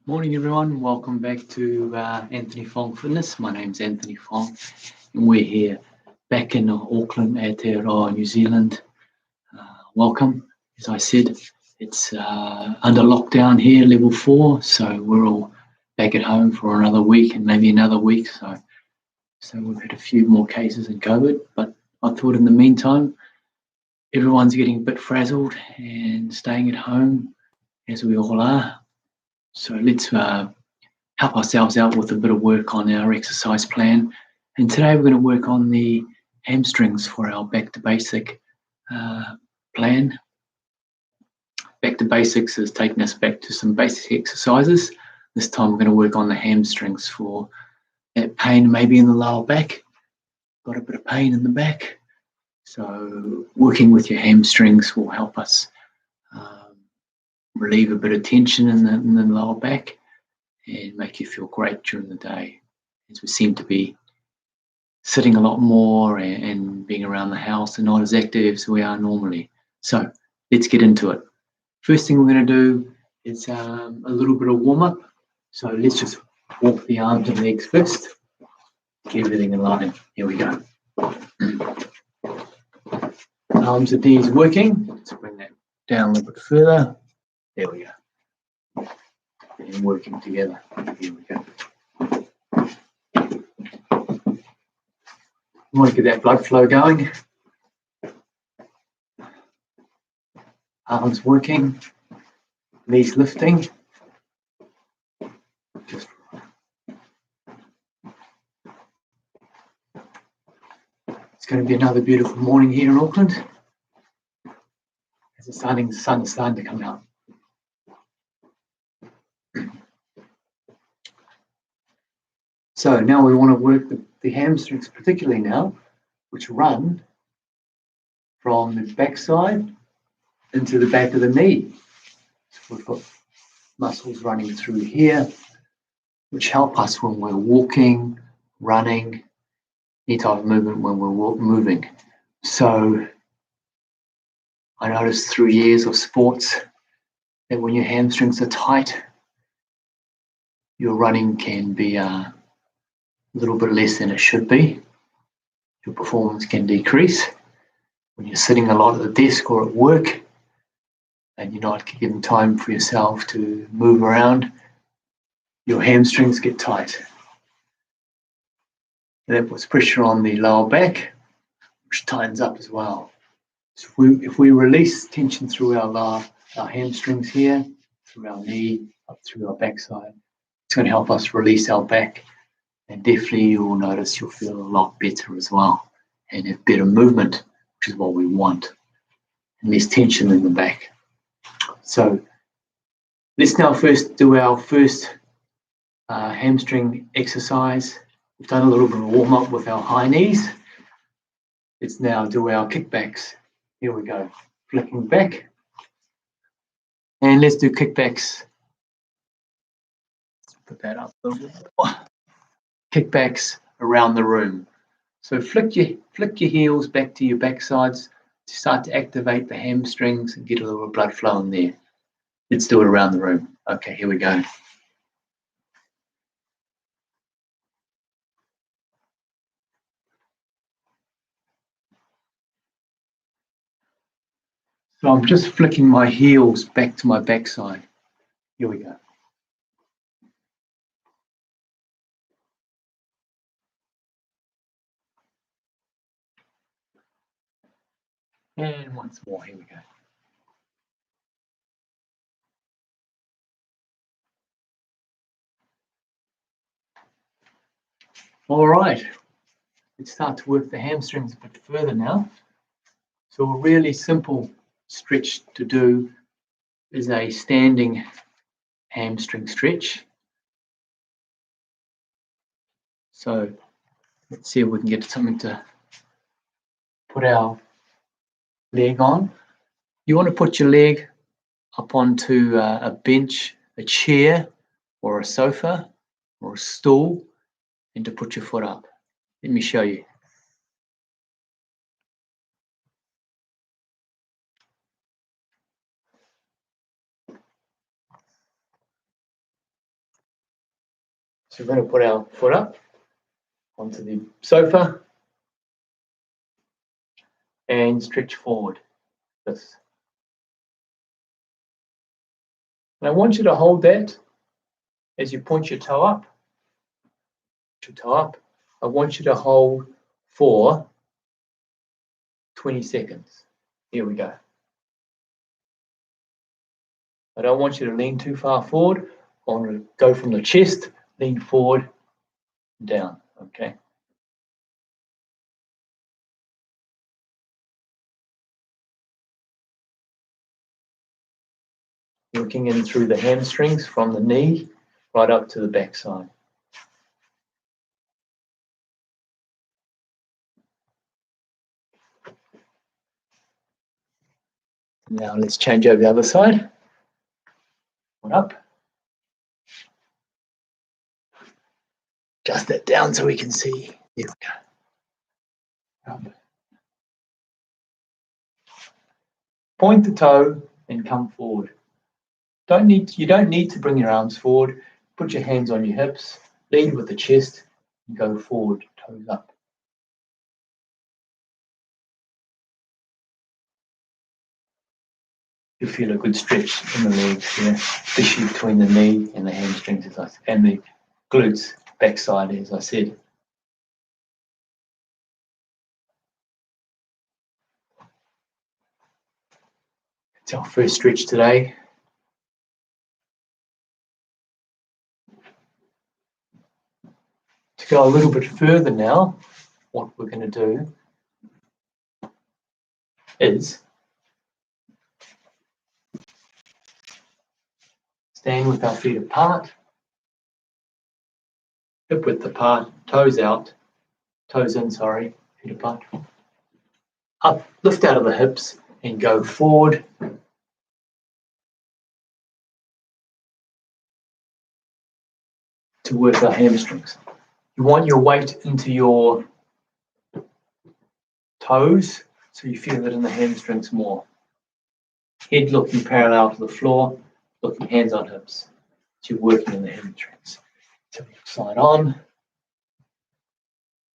Morning everyone, welcome back to Anthony Fong Fitness. My name's Anthony Fong and we're here back in Auckland, Aotearoa, New Zealand. Welcome. As I said, it's under lockdown here, level 4, so we're all back at home for another week and maybe another week. So we've had a few more cases in COVID, but I thought in the meantime, everyone's getting a bit frazzled and staying at home as we all are. So let's help ourselves out with a bit of work on our exercise plan. And today we're going to work on the hamstrings for our back to basic plan. Back to basics is taking us back to some basic exercises. This time we're going to work on the hamstrings for that pain maybe in the lower back. Got a bit of pain in the back. So working with your hamstrings will help us relieve a bit of tension in the lower back and make you feel great during the day, as we seem to be sitting a lot more and being around the house and not as active as we are normally. So let's get into it. First thing we're going to do is a little bit of warm-up. So let's just walk the arms and legs first. Get everything in line. Here we go. Arms and knees working. Let's bring that down a little bit further. There we go. And working together. Here we go. We want to get that blood flow going. Arms working, knees lifting. Just it's going to be another beautiful morning here in Auckland. As the sun is starting to come out. So now we want to work the hamstrings particularly now, which run from the backside into the back of the knee. So we've got muscles running through here, which help us when we're walking, running, any type of movement when we're moving. So I noticed through years of sports that when your hamstrings are tight, your running can be a little bit less than it should be. Your performance can decrease. When you're sitting a lot at the desk or at work and you're not giving time for yourself to move around, your hamstrings get tight. And that puts pressure on the lower back, which tightens up as well. So if we release tension through our hamstrings here, through our knee, up through our backside, it's going to help us release our back. And definitely you will notice you'll feel a lot better as well and have better movement, which is what we want, and less tension in the back. So let's now first do our first hamstring exercise. We've done a little bit of warm-up with our high knees. Let's now do our kickbacks. Here we go, flicking back. And let's do kickbacks. Let's put that up a little bit more. Kickbacks around the room. So flick your heels back to your backsides to start to activate the hamstrings and get a little blood flow in there. Let's do it around the room. Okay, here we go. So I'm just flicking my heels back to my backside. Here we go. And once more, here we go. All right, let's start to work the hamstrings a bit further now. So a really simple stretch to do is a standing hamstring stretch. So let's see if we can get something to put our leg on. You want to put your leg up onto a bench, a chair, or a sofa, or a stool, and to put your foot up. Let me show you. So we're going to put our foot up onto the sofa and stretch forward. This. And I want you to hold that as you point your toe up. I want you to hold for 20 seconds. Here we go. I don't want you to lean too far forward. I want to go from the chest, lean forward, down, okay? Working in through the hamstrings from the knee right up to the backside. Now let's change over the other side. One up. Adjust that down so we can see. Here we go. Up. Point the toe and come forward. You don't need to bring your arms forward. Put your hands on your hips. Lead with the chest and go forward, toes up. You feel a good stretch in the legs here, especially between the knee and the hamstrings, and the glutes, backside, as I said. It's our first stretch today. To go a little bit further now, what we're going to do is stand with our feet apart, hip width apart, toes in, feet apart. Up, lift out of the hips and go forward. To work our hamstrings. You want your weight into your toes so you feel it in the hamstrings more. Head looking parallel to the floor, looking hands on hips. So you're working in the hamstrings. So side on,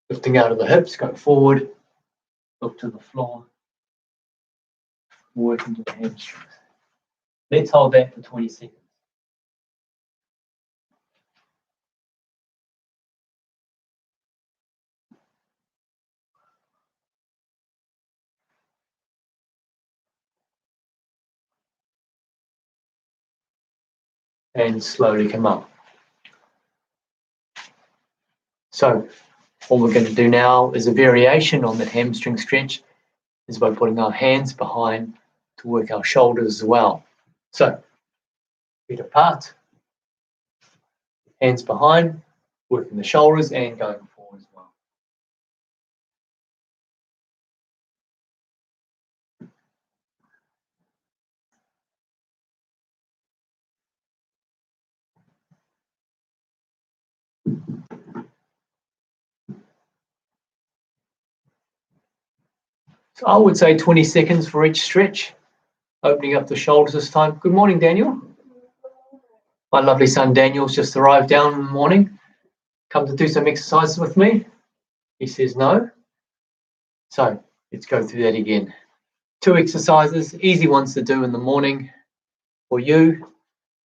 lifting out of the hips, go forward, look to the floor, working to the hamstrings. Let's hold that for 20 seconds. And slowly come up. So what we're going to do now is a variation on the hamstring stretch is by putting our hands behind to work our shoulders as well. So feet apart, hands behind, working the shoulders and going forward as well. So I would say 20 seconds for each stretch, opening up the shoulders this time. Good morning, Daniel. My lovely son Daniel's just arrived down in the morning. Come to do some exercises with me. He says no. So let's go through that again. 2 exercises, easy ones to do in the morning for you.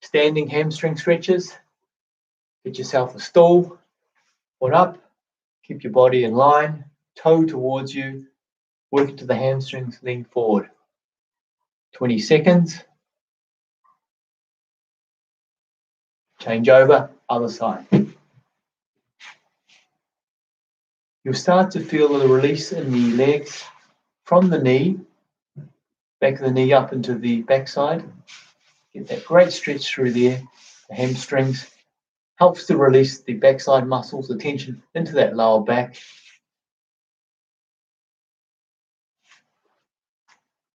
Standing hamstring stretches. Get yourself a stool, foot up, keep your body in line, toe towards you, work to the hamstrings, lean forward. 20 seconds. Change over, other side. You'll start to feel the release in the legs from the knee, back of the knee up into the backside. Get that great stretch through there, the hamstrings. Helps to release the backside muscles, the tension into that lower back.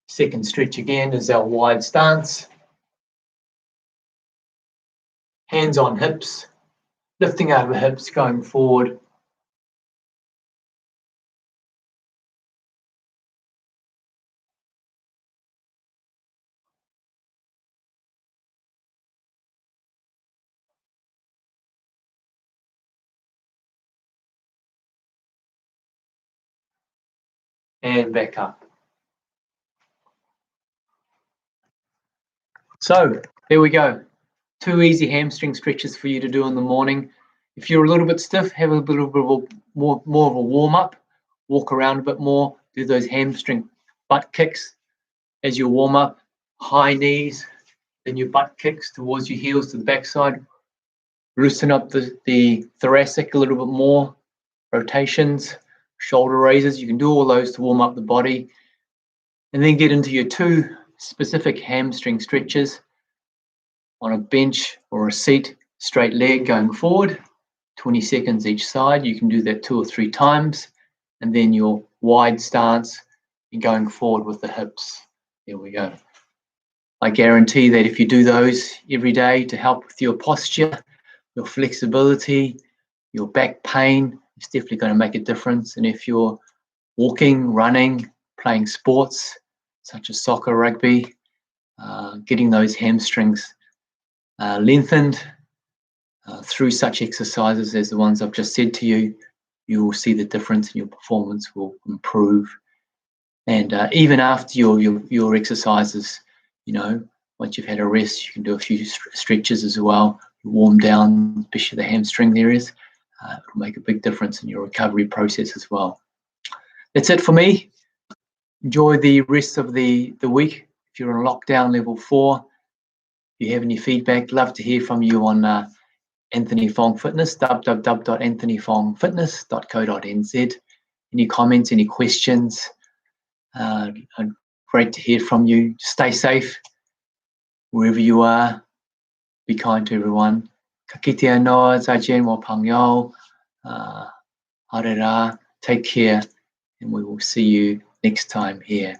Second stretch again is our wide stance. Hands on hips, lifting out of the hips, going forward. and back up. So there we go. 2 easy hamstring stretches for you to do in the morning. If you're a little bit stiff, have a little bit of more of a warm up, walk around a bit more, do those hamstring butt kicks as you warm up, high knees, then your butt kicks towards your heels to the backside. Loosen up the thoracic a little bit more, rotations, shoulder raises. You can do all those to warm up the body. And then get into your 2 specific hamstring stretches on a bench or a seat, straight leg going forward, 20 seconds each side. You can do that 2 or 3 times. And then your wide stance and going forward with the hips. There we go. I guarantee that if you do those every day to help with your posture, your flexibility, your back pain, it's definitely going to make a difference. And if you're walking, running, playing sports such as soccer, rugby, getting those hamstrings lengthened through such exercises as the ones I've just said to you, you will see the difference and your performance will improve. And even after your exercises, you know, once you've had a rest, you can do a few stretches as well, warm down, especially the hamstring areas. It'll make a big difference in your recovery process as well. That's it for me. Enjoy the rest of the week. If you're on lockdown level 4, if you have any feedback, love to hear from you on Anthony Fong Fitness, www.anthonyfongfitness.co.nz. Any comments, any questions? Great to hear from you. Stay safe wherever you are. Be kind to everyone. Ka kite anoa, zaijian wa pangyo. Harera. Take care, and we will see you next time here.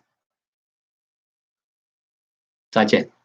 再见。